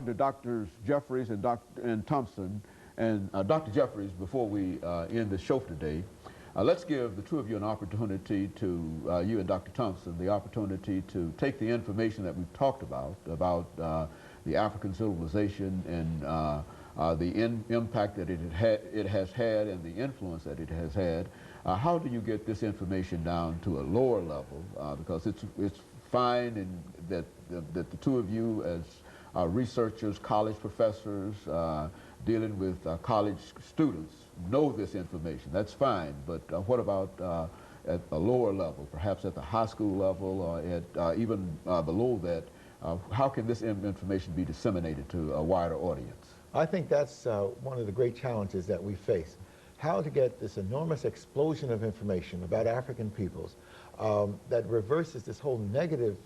To Drs. Jeffries and Thompson, and Dr. Jeffries, before we end the show today, let's give the two of you an opportunity to, you and Dr. Thompson, the opportunity to take the information that we've talked about the African civilization and the impact that it has had and the influence that it has had. How do you get this information down to a lower level? Because it's fine and that the two of you as researchers, college professors, dealing with college students know this information. That's fine, but what about at a lower level, perhaps at the high school level or at even below that? How can this information be disseminated to a wider audience? I think that's one of the great challenges that we face. How to get this enormous explosion of information about African peoples that reverses this whole negative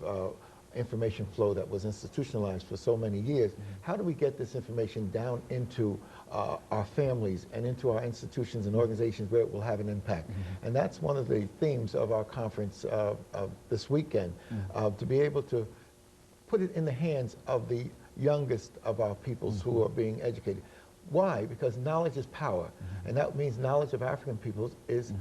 information flow that was institutionalized for so many years. How do we get this information down into our families and into our institutions and organizations where it will have an impact? And that's one of the themes of our conference this weekend, to be able to put it in the hands of the youngest of our peoples who are being educated. Why? Because knowledge is power, and that means knowledge of African peoples is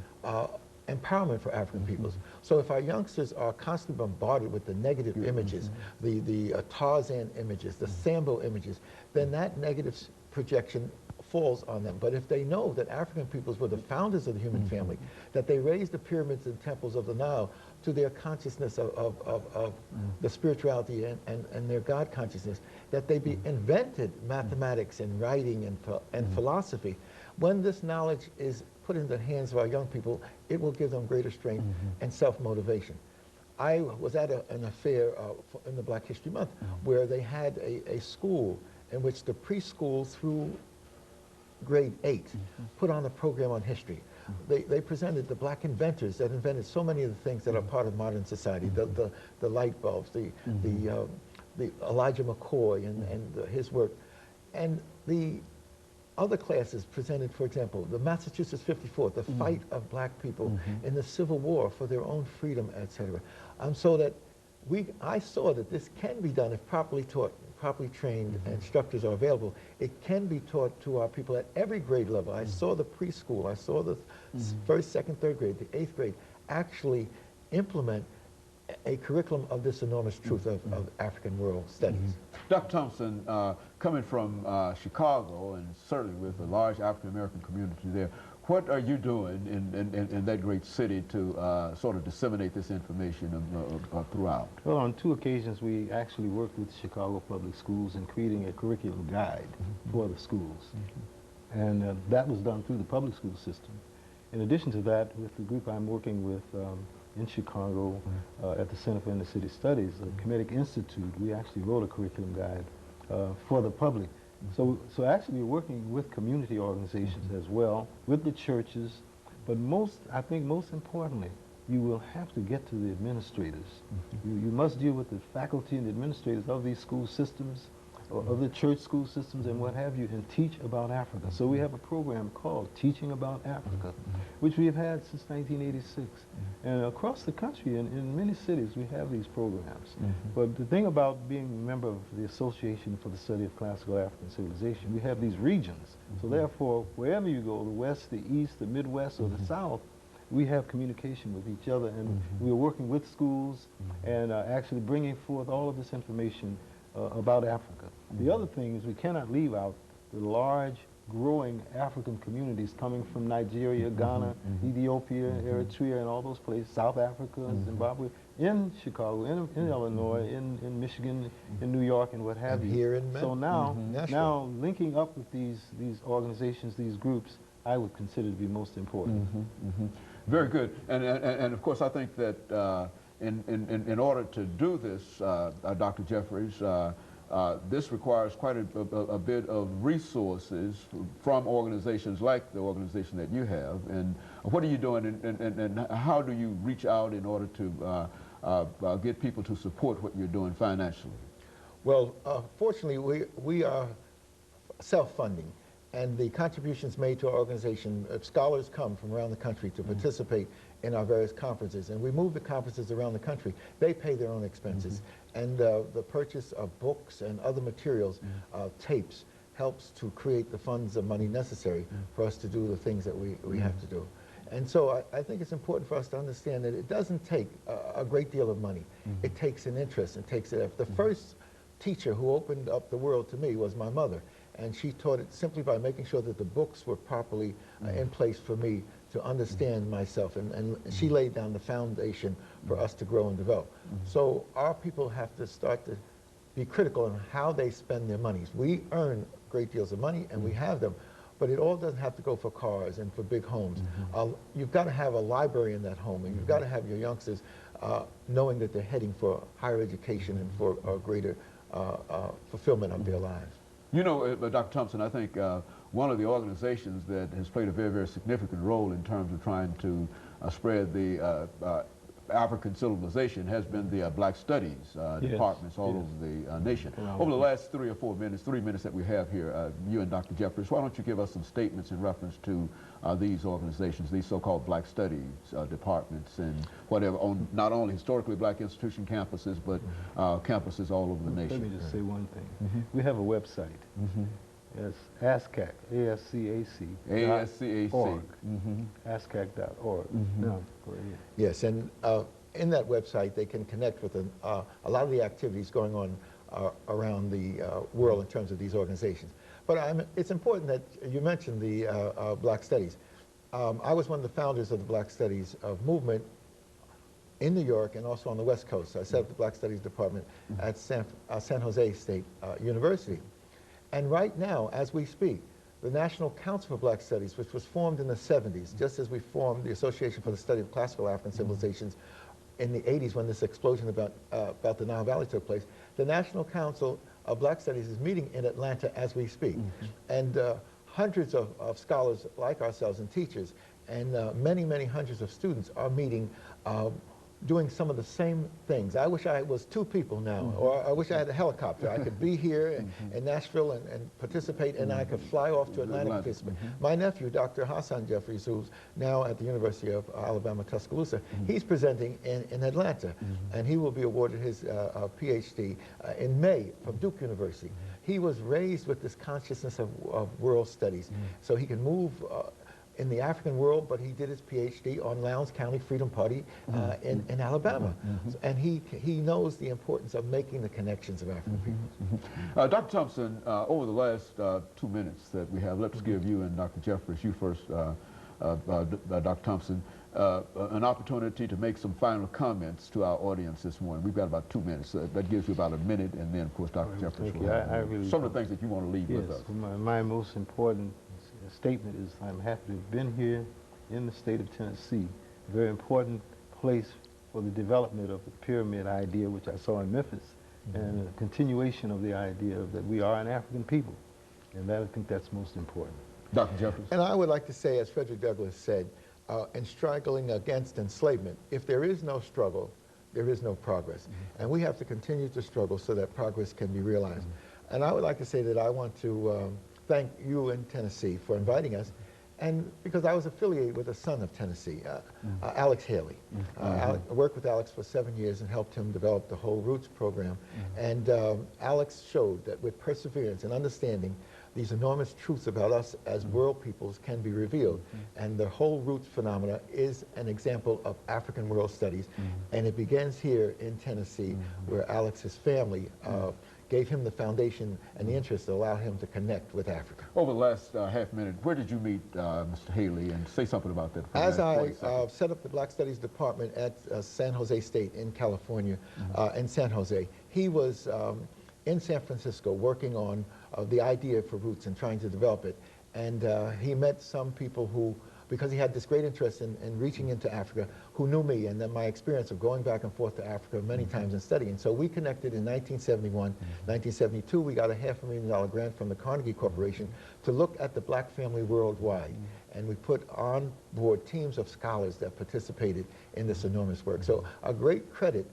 empowerment for African peoples. So if our youngsters are constantly bombarded with the negative images, the Tarzan images, the Sambo images, then that negative projection falls on them. But if they know that African peoples were the founders of the human family, that they raised the pyramids and temples of the Nile to their consciousness of the spirituality and their God consciousness, that they invented mathematics and writing and philosophy, when this knowledge is put in the hands of our young people, it will give them greater strength and self-motivation. I was at an affair in the Black History Month where they had a school in which the preschool through grade 8 put on a program on history. They presented the black inventors that invented so many of the things that are part of modern society, the light bulbs, the Elijah McCoy and his work. And the other classes presented, for example, the Massachusetts 54, the fight of black people in the Civil War for their own freedom, etc. So that I saw that this can be done if properly taught, properly trained instructors are available. It can be taught to our people at every grade level. I saw the preschool, I saw the first, second, third grade, the 8th grade actually implement a curriculum of this enormous truth of African world studies. Dr. Thompson, coming from Chicago and certainly with a large African American community there, what are you doing in that great city to sort of disseminate this information throughout? Well, on 2 occasions we actually worked with Chicago Public Schools in creating a curriculum guide for the schools. And that was done through the public school system. In addition to that, with the group I'm working with in Chicago at the Center for Inner City Studies, the Kemetic Institute, we actually wrote a curriculum guide for the public. So actually we're working with community organizations as well, with the churches, but I think most importantly, you will have to get to the administrators. You must deal with the faculty and the administrators of these school systems, or of the church school systems and what have you, and teach about Africa. So we have a program called Teaching About Africa, which we have had since 1986. And across the country, in many cities, we have these programs. But the thing about being a member of the Association for the Study of Classical African Civilization, we have these regions. So therefore, wherever you go, the West, the East, the Midwest, or the South, we have communication with each other, and we're working with schools and actually bringing forth all of this information about Africa. The other thing is we cannot leave out the large, growing African communities coming from Nigeria, Ghana, Ethiopia, Eritrea, and all those places, South Africa, Zimbabwe, in Chicago, in Illinois, in Michigan, in New York, and what have you. Here in so now linking up with these organizations, these groups, I would consider to be most important. Very good. And of course, I think that in order to do this, Dr. Jeffries, this requires quite a bit of resources from organizations like the organization that you have. And what are you doing, and how do you reach out in order to get people to support what you're doing financially? Well, fortunately, we are self-funding. And the contributions made to our organization, scholars come from around the country to participate in our various conferences. And we move the conferences around the country. They pay their own expenses. And the purchase of books and other materials, tapes, helps to create the funds of money necessary for us to do the things that we have to do. And so I think it's important for us to understand that it doesn't take a great deal of money. It takes an interest. It takes the first teacher who opened up the world to me was my mother. And she taught it simply by making sure that the books were properly in place for me to understand myself. And she laid down the foundation for us to grow and develop. So our people have to start to be critical in how they spend their monies. We earn great deals of money, and we have them, but it all doesn't have to go for cars and for big homes. You've got to have a library in that home, and you've got to have your youngsters knowing that they're heading for higher education and for a greater fulfillment of their lives. You know, Dr. Thompson, I think one of the organizations that has played a very, very significant role in terms of trying to spread the African civilization has been the Black Studies departments all over the nation. Over the last 3 or 4 minutes, 3 minutes that we have here, you and Dr. Jeffries, why don't you give us some statements in reference to these organizations, these so-called Black Studies departments, and whatever, on not only historically Black institution campuses, but campuses all over the nation. Let me just say one thing. We have a website. It's ASCAC, A-S-C-A-C. ASCAC. ASCAC.org. No, go ahead. Yes, and in that website they can connect with a lot of the activities going on around the world in terms of these organizations. But it's important that you mentioned the Black Studies. I was one of the founders of the Black Studies movement in New York and also on the West Coast. I set up the Black Studies Department at San Jose State University. And right now, as we speak, the National Council for Black Studies, which was formed in the 70s, just as we formed the Association for the Study of Classical African Civilizations in the 80s when this explosion about the Nile Valley took place, the National Council of Black Studies is meeting in Atlanta as we speak. And hundreds of scholars like ourselves and teachers and many, many hundreds of students are meeting doing some of the same things. I wish I was 2 people now, or I wish I had a helicopter. I could be here in Nashville and participate, and I could fly off to Atlanta and participate. My nephew, Dr. Hassan Jeffries, who's now at the University of Alabama, Tuscaloosa, he's presenting in Atlanta, and he will be awarded his PhD in May from Duke University. He was raised with this consciousness of world studies, so he can move in the African world, but he did his PhD on Lowndes County Freedom Party in Alabama. And he knows the importance of making the connections of African peoples. Dr. Thompson, over the last 2 minutes that we have, let's give you and Dr. Jeffries, you first, Dr. Thompson, an opportunity to make some final comments to our audience this morning. We've got about 2 minutes. That gives you about a minute, and then, of course, Dr. Jeffries will have some of the things that you want to leave with us. My most important statement is I'm happy to have been here in the state of Tennessee, a very important place for the development of the pyramid idea, which I saw in Memphis, and a continuation of the idea that we are an African people. And I think that's most important. Dr. Jeffries. And I would like to say, as Frederick Douglass said, in struggling against enslavement, if there is no struggle, there is no progress. And we have to continue to struggle so that progress can be realized. And I would like to say that I want to thank you in Tennessee for inviting us, and because I was affiliated with a son of Tennessee, Alex Haley. I worked with Alex for 7 years and helped him develop the Whole Roots program. And Alex showed that with perseverance and understanding, these enormous truths about us as world peoples can be revealed. And the Whole Roots phenomena is an example of African world studies. And it begins here in Tennessee, where Alex's family gave him the foundation and the interest to allow him to connect with Africa. Over the last half minute, where did you meet Mr. Haley, and say something about that? As I set up the Black Studies Department at San Jose State in California, in San Jose, he was in San Francisco working on the idea for Roots and trying to develop it. And he met some people who, because he had this great interest in reaching into Africa, who knew me and then my experience of going back and forth to Africa many times and studying. So we connected in 1971. 1972, we got a $500,000 grant from the Carnegie Corporation to look at the Black family worldwide. And we put on board teams of scholars that participated in this enormous work. So a great credit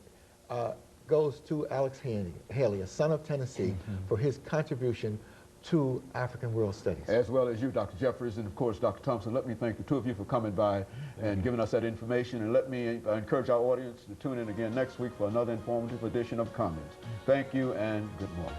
goes to Alex Haley, a son of Tennessee, for his contribution to African World Studies. As well as you, Dr. Jeffries, and of course, Dr. Thompson. Let me thank the two of you for coming by and giving us that information, and let me encourage our audience to tune in again next week for another informative edition of Comments. Thank you and good morning.